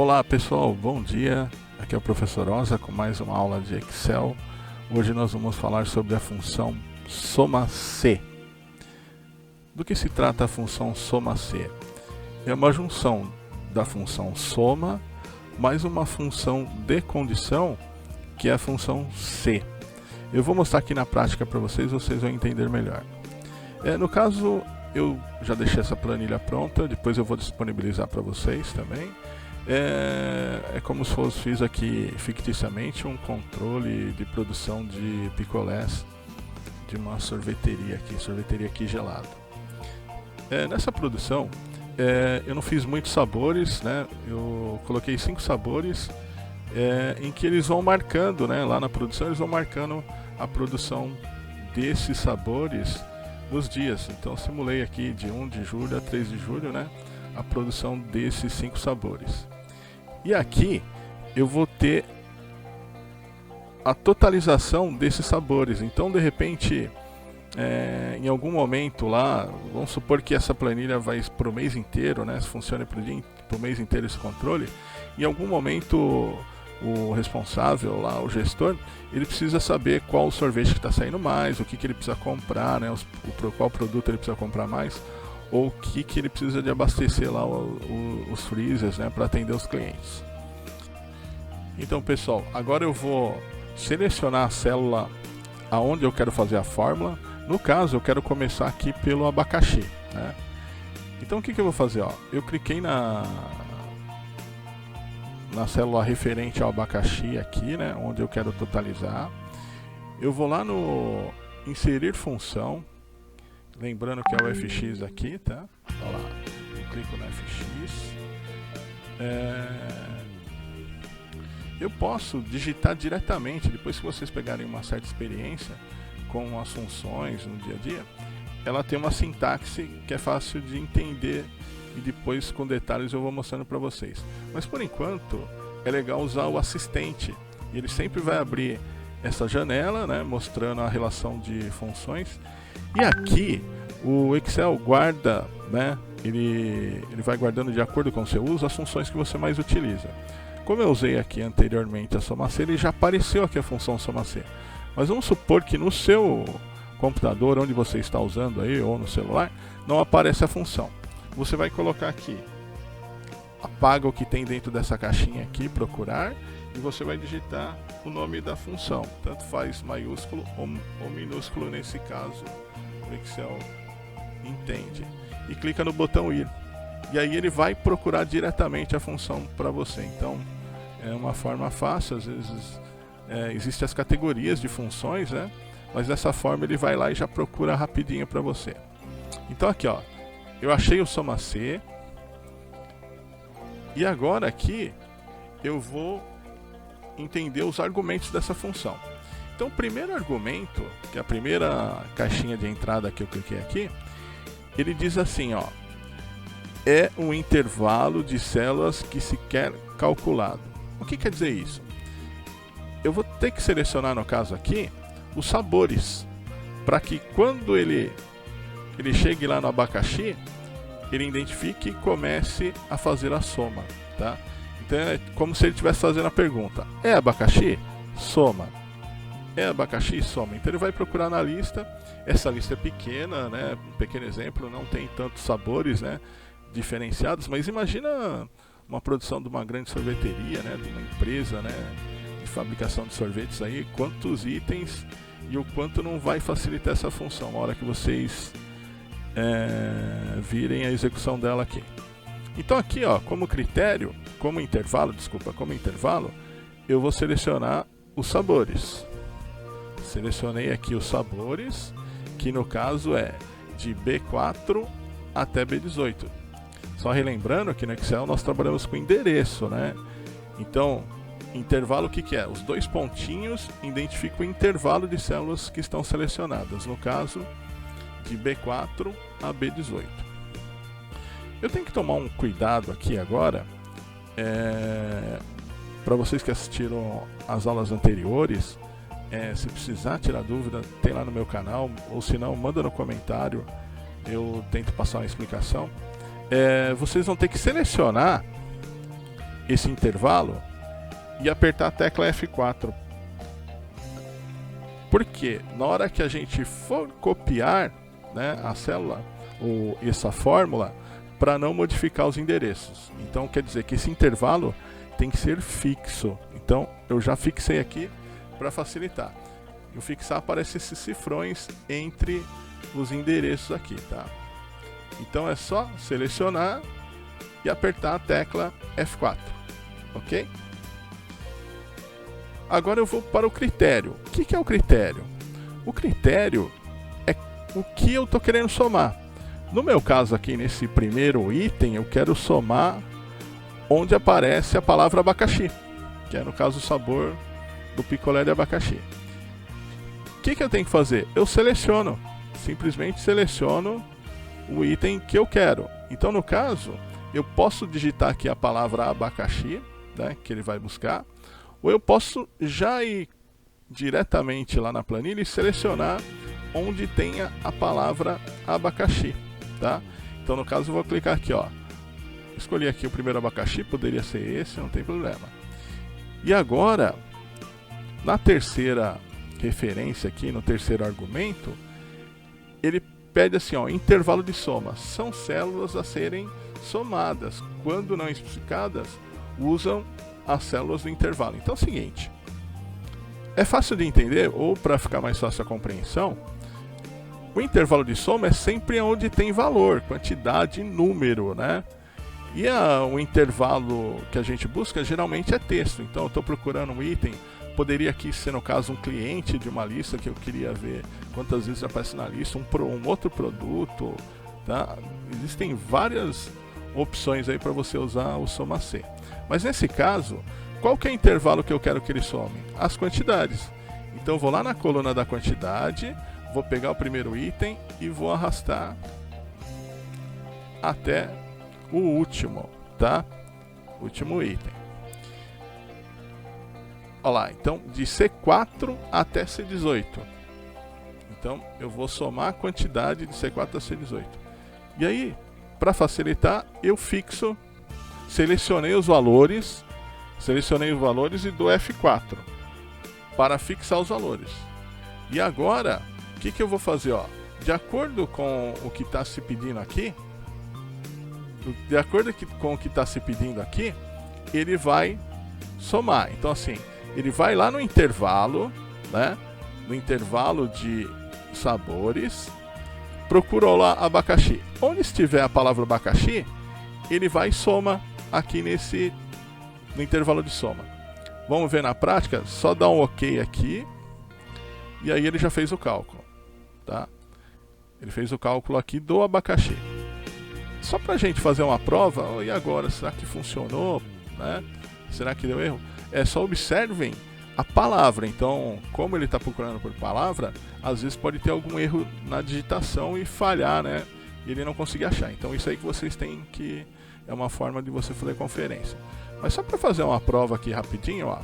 Olá pessoal, bom dia. Aqui é o professor Oza com mais uma aula de Excel. Hoje nós vamos falar sobre a função soma-c. Do que se trata a função soma-c? É uma junção da função soma mais uma função de condição, que é a função c. Eu vou mostrar aqui na prática para vocês vão entender melhor. No caso, eu já deixei essa planilha pronta, depois eu vou disponibilizar para vocês também. É como se fosse, fiz aqui ficticiamente um controle de produção de picolés de uma sorveteria aqui gelada. Nessa produção, eu não fiz muitos sabores, né? Eu coloquei 5 sabores em que eles vão marcando, né? Lá na produção eles vão marcando a produção desses sabores nos dias. Então simulei aqui de 1 de julho a 3 de julho, né? A produção desses 5 sabores. E aqui eu vou ter a totalização desses sabores. Então de repente, em algum momento lá, vamos supor que essa planilha vai para o mês inteiro, né? Funciona para o mês inteiro esse controle. Em algum momento o responsável lá, o gestor, ele precisa saber qual o sorvete que está saindo mais, o que ele precisa comprar, né? Qual produto ele precisa comprar mais, ou o que ele precisa de abastecer lá os freezers, né, para atender os clientes. Então pessoal, agora eu vou selecionar a célula aonde eu quero fazer a fórmula. No caso, eu quero começar aqui pelo abacaxi, né? Então o que eu vou fazer? Eu cliquei na célula referente ao abacaxi aqui, né, onde eu quero totalizar. Eu vou lá no inserir função, lembrando que é o FX aqui, tá? Olha lá, eu clico no FX. Eu posso digitar diretamente, depois que vocês pegarem uma certa experiência com as funções no dia a dia, ela tem uma sintaxe que é fácil de entender e depois com detalhes eu vou mostrando para vocês. Mas por enquanto é legal usar o assistente, e ele sempre vai abrir essa janela, né, mostrando a relação de funções. E aqui o Excel guarda, né, ele vai guardando de acordo com o seu uso as funções que você mais utiliza. Como eu usei aqui anteriormente a soma-c, ele já apareceu aqui a função soma-c. Mas vamos supor que no seu computador, onde você está usando aí, ou no celular, não aparece a função. Você vai colocar aqui, apaga o que tem dentro dessa caixinha aqui, procurar, e você vai digitar o nome da função, tanto faz maiúsculo ou minúsculo nesse caso, o Excel entende, e clica no botão ir, e aí ele vai procurar diretamente a função para você. Então é uma forma fácil, às vezes existem as categorias de funções, né? Mas dessa forma ele vai lá e já procura rapidinho para você. Então aqui, eu achei o soma-c, e agora aqui eu vou entender os argumentos dessa função. Então o primeiro argumento, que é a primeira caixinha de entrada que eu cliquei aqui, ele diz assim, é um intervalo de células que se quer calculado. O que quer dizer isso? Eu vou ter que selecionar, no caso aqui, os sabores, para que quando ele chegue lá no abacaxi, ele identifique e comece a fazer a soma, tá? Então é como se ele estivesse fazendo a pergunta: é abacaxi? Soma. É abacaxi? Soma. Então ele vai procurar na lista. Essa lista é pequena, né? Um pequeno exemplo, não tem tantos sabores, né, diferenciados, mas imagina uma produção de uma grande sorveteria, né, de uma empresa, né, de fabricação de sorvetes aí, quantos itens e o quanto não vai facilitar essa função na hora que vocês virem a execução dela aqui. Então aqui, como critério, como intervalo, eu vou selecionar os sabores. Selecionei aqui os sabores, que no caso é de B4 até B18. Só relembrando que no Excel nós trabalhamos com endereço, né? Então, intervalo o que é? Os dois pontinhos identificam o intervalo de células que estão selecionadas, no caso de B4 a B18. Eu tenho que tomar um cuidado aqui agora, para vocês que assistiram às aulas anteriores, se precisar tirar dúvida, tem lá no meu canal, ou se não, manda no comentário, eu tento passar uma explicação. Vocês vão ter que selecionar esse intervalo e apertar a tecla F4. Porque na hora que a gente for copiar, né, a célula ou essa fórmula, para não modificar os endereços. Então quer dizer que esse intervalo tem que ser fixo. Então eu já fixei aqui para facilitar. E o fixar aparece esses cifrões entre os endereços aqui, tá? Então é só selecionar e apertar a tecla F4, ok? Agora eu vou para o critério. O que é o critério? O critério é o que eu estou querendo somar. No meu caso aqui, nesse primeiro item, eu quero somar onde aparece a palavra abacaxi, que é no caso o sabor do picolé de abacaxi. O que eu tenho que fazer? Eu seleciono, simplesmente seleciono o item que eu quero. Então no caso, eu posso digitar aqui a palavra abacaxi, né, que ele vai buscar, ou eu posso já ir diretamente lá na planilha e selecionar onde tenha a palavra abacaxi, tá? Então no caso eu vou clicar aqui, ó. Escolhi aqui o primeiro abacaxi, poderia ser esse, não tem problema. E agora, na terceira referência aqui, no terceiro argumento, ele pede assim, ó, intervalo de soma. São células a serem somadas. Quando não especificadas, usam as células do intervalo. Então é o seguinte, é fácil de entender, ou para ficar mais fácil a compreensão, o intervalo de soma é sempre onde tem valor, quantidade, número, né? E o intervalo que a gente busca geralmente é texto. Então eu estou procurando um item, poderia aqui ser no caso um cliente de uma lista que eu queria ver quantas vezes aparece na lista, um outro produto, tá? Existem várias opções aí para você usar o soma C. Mas nesse caso, qual que é o intervalo que eu quero que ele some? As quantidades. Então eu vou lá na coluna da quantidade, vou pegar o primeiro item e vou arrastar até o último, tá? Último item. Olha lá, então de C4 até C18. Então eu vou somar a quantidade de C4 a C18. E aí, para facilitar, eu fixo, selecionei os valores e dou F4 para fixar os valores. E agora, o que eu vou fazer? Ó? De acordo com o que está se pedindo aqui, ele vai somar. Então assim, ele vai lá no intervalo, né? No intervalo de sabores, procurou lá abacaxi. Onde estiver a palavra abacaxi, ele vai e soma aqui no intervalo de soma. Vamos ver na prática? Só dá um OK aqui e aí ele já fez o cálculo, tá? Ele fez o cálculo aqui do abacaxi. Só pra gente fazer uma prova, e agora, será que funcionou, né? Será que deu erro? Só observem a palavra. Então, como ele está procurando por palavra, às vezes pode ter algum erro na digitação e falhar, né? E ele não conseguir achar. Então isso aí que vocês têm que... é uma forma de você fazer conferência. Mas só para fazer uma prova aqui rapidinho, ó.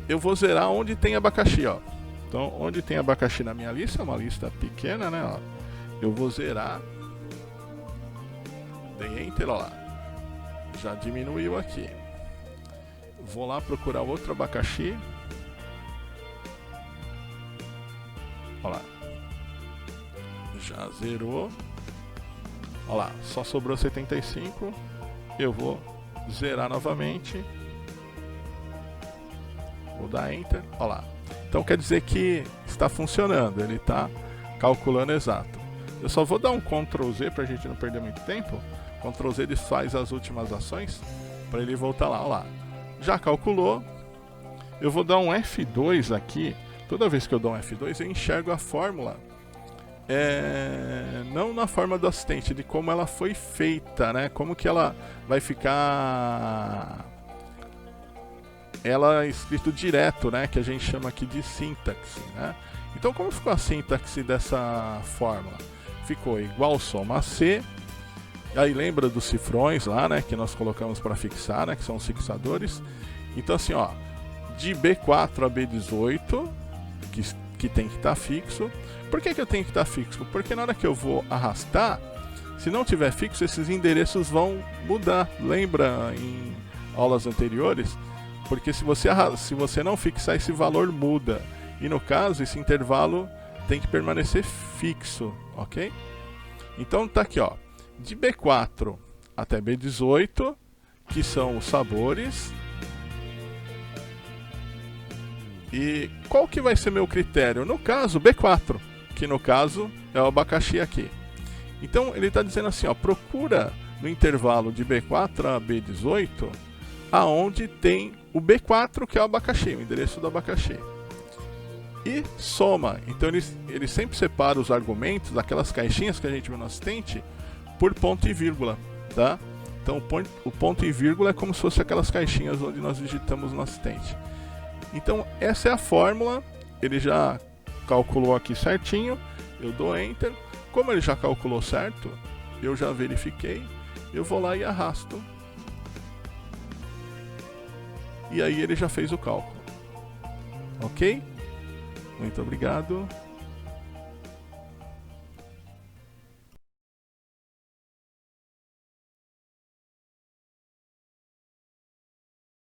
Eu vou zerar onde tem abacaxi, ó. Então, onde tem abacaxi na minha lista, é uma lista pequena, né? Ó. Eu vou zerar. Dei Enter, ó lá. Já diminuiu aqui. Vou lá procurar outro abacaxi. Olha lá. Já zerou. Olha lá, só sobrou 75. Eu vou zerar novamente. Vou dar Enter. Olha lá. Então quer dizer que está funcionando. Ele está calculando exato. Eu só vou dar um Ctrl Z para a gente não perder muito tempo. Ctrl Z ele faz as últimas ações para ele voltar lá. Olha lá. Já calculou. Eu vou dar um F2 aqui. Toda vez que eu dou um F2 eu enxergo a fórmula. Não na forma do assistente, de como ela foi feita, né? Como que ela vai ficar... Ela é escrito direto, né? Que a gente chama aqui de sintaxe, né? Então como ficou a sintaxe dessa fórmula? Ficou igual soma C. Aí lembra dos cifrões lá, né? Que nós colocamos para fixar, né? Que são os fixadores. Então assim, ó, de B4 a B18, que tem que estar fixo. Por que eu tenho que estar fixo? Porque na hora que eu vou arrastar, se não tiver fixo, esses endereços vão mudar. Lembra aulas anteriores, porque se você não fixar, esse valor muda. E no caso, esse intervalo tem que permanecer fixo, ok? Então tá aqui, ó, de B4 até B18, que são os sabores. E qual que vai ser meu critério? No caso, B4, que no caso é o abacaxi aqui. Então ele está dizendo assim, ó, procura no intervalo de B4 a B18, aonde tem o B4, que é o abacaxi, o endereço do abacaxi. E soma. Então ele sempre separa os argumentos, aquelas caixinhas que a gente viu no assistente, por ponto e vírgula, tá? Então o ponto e vírgula é como se fosse aquelas caixinhas onde nós digitamos no assistente. Então essa é a fórmula, ele já calculou aqui certinho, eu dou Enter. Como ele já calculou certo, eu já verifiquei, eu vou lá e arrasto. E aí ele já fez o cálculo. Ok? Muito obrigado.